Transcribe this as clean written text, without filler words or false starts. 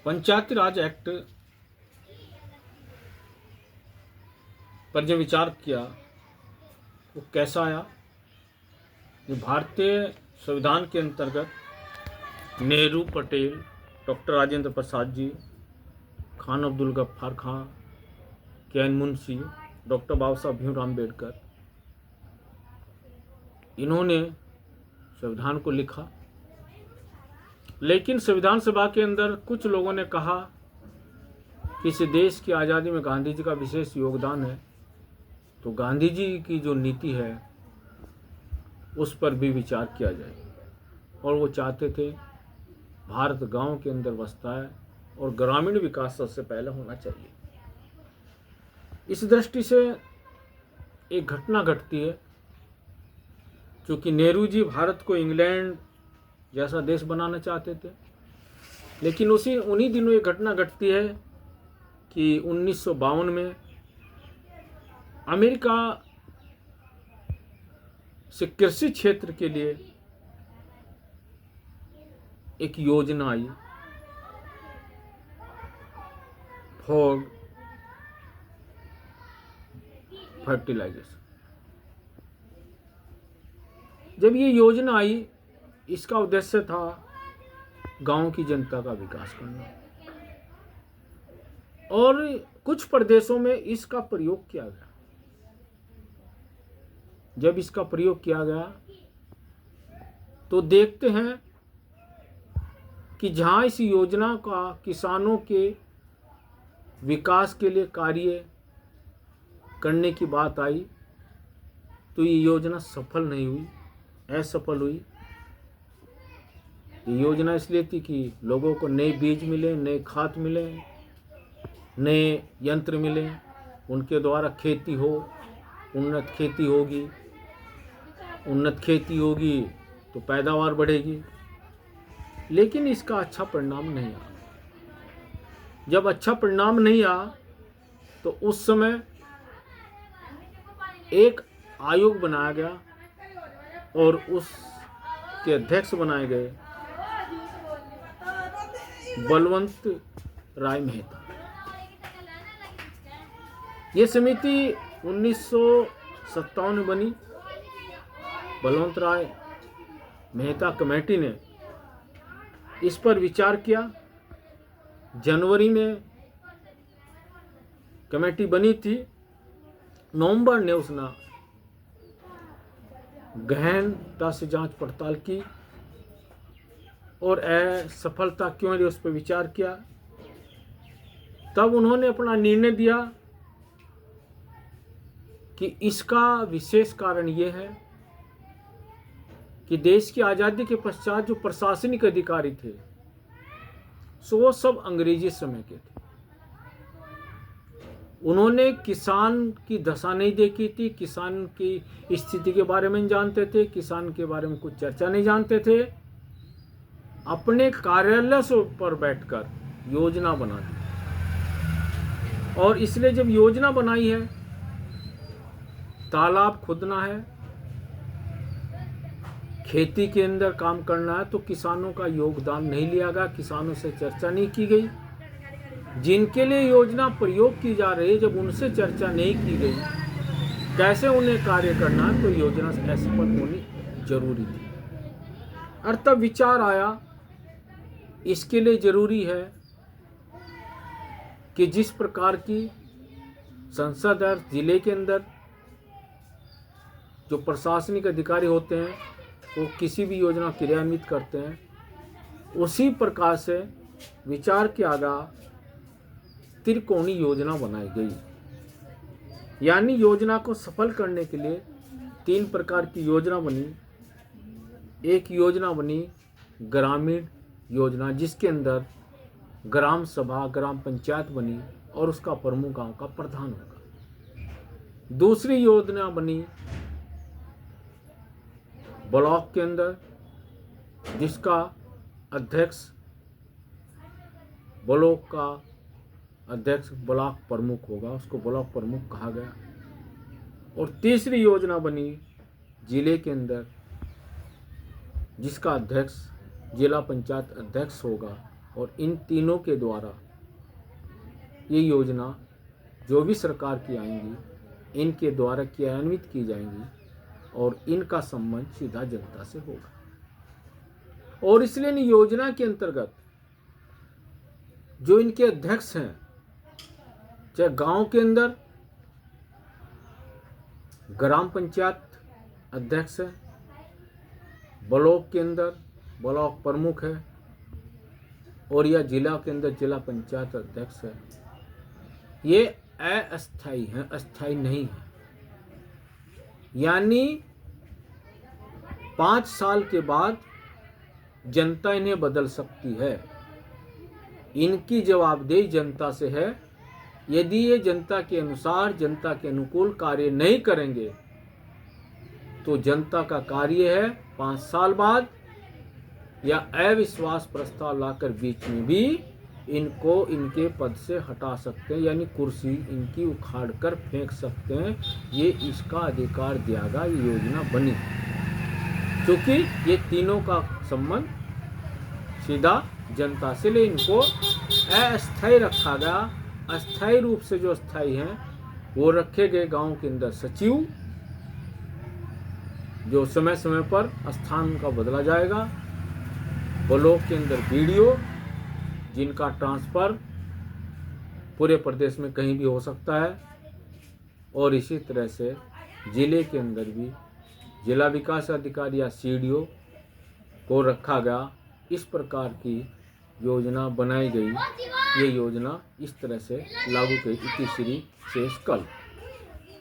पंचायती राज act पर जो विचार किया वो कैसा आया। जो भारतीय संविधान के अंतर्गत नेहरू, पटेल, डॉक्टर राजेंद्र प्रसाद जी, खान अब्दुल गफ्फार खां, के.एन. मुंशी, डॉक्टर बाबा साहब भीमराव अम्बेडकर, इन्होंने संविधान को लिखा। लेकिन संविधान सभा के अंदर कुछ लोगों ने कहा कि इस देश की आज़ादी में गांधी जी का विशेष योगदान है, तो गांधी जी की जो नीति है उस पर भी विचार किया जाए। और वो चाहते थे भारत गांव के अंदर बसता है और ग्रामीण विकास सबसे पहले होना चाहिए। इस दृष्टि से एक घटना घटती है, क्योंकि नेहरू जी भारत को इंग्लैंड जैसा देश बनाना चाहते थे। लेकिन उन्हीं दिनों एक घटना घटती है कि 1952 में अमेरिका से कृषि क्षेत्र के लिए एक योजना आई, फोर्ड फर्टिलाइजेशन। जब ये योजना आई, इसका उद्देश्य था गांव की जनता का विकास करना, और कुछ प्रदेशों में इसका प्रयोग किया गया। जब इसका प्रयोग किया गया तो देखते हैं कि जहां इस योजना का किसानों के विकास के लिए कार्य करने की बात आई, तो ये योजना सफल नहीं हुई, असफल हुई। ये योजना इसलिए थी कि लोगों को नए बीज मिले, नए खाद मिले, नए यंत्र मिले, उनके द्वारा खेती हो, उन्नत खेती होगी। उन्नत खेती होगी तो पैदावार बढ़ेगी। लेकिन इसका अच्छा परिणाम नहीं आया। जब अच्छा परिणाम नहीं आया तो उस समय एक आयोग बनाया गया और उसके अध्यक्ष बनाए गए बलवंत राय मेहता। ये समिति 1957 में बनी। बलवंत राय मेहता कमेटी ने इस पर विचार किया। जनवरी में कमेटी बनी थी, नवंबर ने उसने गहनता से जांच पड़ताल की और असफलता क्यों रही उस पर विचार किया। तब उन्होंने अपना निर्णय दिया कि इसका विशेष कारण यह है कि देश की आज़ादी के पश्चात जो प्रशासनिक अधिकारी थे सो वो सब अंग्रेजी समय के थे। उन्होंने किसान की दशा नहीं देखी थी, किसान की स्थिति के बारे में नहीं जानते थे, किसान के बारे में कुछ चर्चा नहीं जानते थे। अपने कार्यालय से पर बैठकर योजना बना दी। और इसलिए जब योजना बनाई है, तालाब खोदना है, खेती के अंदर काम करना है, तो किसानों का योगदान नहीं लिया गया, किसानों से चर्चा नहीं की गई। जिनके लिए योजना प्रयोग की जा रही है, जब उनसे चर्चा नहीं की गई, कैसे उन्हें कार्य करना है, तो योजना असफल होनी जरूरी थी। और तब विचार आया, इसके लिए जरूरी है कि जिस प्रकार की संसद और जिले के अंदर जो प्रशासनिक अधिकारी होते हैं वो किसी भी योजना क्रियान्वित करते हैं, उसी प्रकार से विचार किया गया, त्रिकोणीय योजना बनाई गई। यानी योजना को सफल करने के लिए 3 प्रकार की योजना बनी। एक योजना बनी ग्रामीण योजना, जिसके अंदर ग्राम सभा, ग्राम पंचायत बनी और उसका प्रमुख गांव का प्रधान होगा। दूसरी योजना बनी ब्लॉक के अंदर, जिसका अध्यक्ष ब्लॉक का अध्यक्ष ब्लॉक प्रमुख होगा, उसको ब्लॉक प्रमुख कहा गया। और तीसरी योजना बनी जिले के अंदर, जिसका अध्यक्ष जिला पंचायत अध्यक्ष होगा और इन तीनों के द्वारा ये योजना जो भी सरकार की आएंगी इनके द्वारा क्रियान्वित की जाएंगी और इनका संबंध सीधा जनता से होगा। और इसलिए इन योजना के अंतर्गत जो इनके अध्यक्ष हैं, चाहे गांव के अंदर ग्राम पंचायत अध्यक्ष है, ब्लॉक के अंदर ब्लॉक प्रमुख है, और या जिला के अंदर जिला पंचायत अध्यक्ष है, ये अस्थायी हैं, अस्थायी नहीं है। यानी 5 साल के बाद जनता इन्हें बदल सकती है। इनकी जवाबदेही जनता से है। यदि ये जनता के अनुसार, जनता के अनुकूल कार्य नहीं करेंगे तो जनता का कार्य है 5 साल बाद या अविश्वास प्रस्ताव लाकर बीच में भी इनको इनके पद से हटा सकते हैं, यानी कुर्सी इनकी उखाड़ कर फेंक सकते हैं। ये इसका अधिकार देगा ये योजना बनी, क्योंकि ये तीनों का संबंध सीधा जनता से, ले इनको अस्थायी रखा गया। अस्थायी रूप से जो स्थायी हैं वो रखे गए गांव के अंदर सचिव, जो समय समय पर स्थान का बदला जाएगा। ब्लॉक के अंदर बीडीओ, जिनका ट्रांसफर पूरे प्रदेश में कहीं भी हो सकता है। और इसी तरह से जिले के अंदर भी जिला विकास अधिकारी या सीडीओ को रखा गया। इस प्रकार की योजना बनाई गई। ये योजना इस तरह से लागू की इति श्री शेष कल।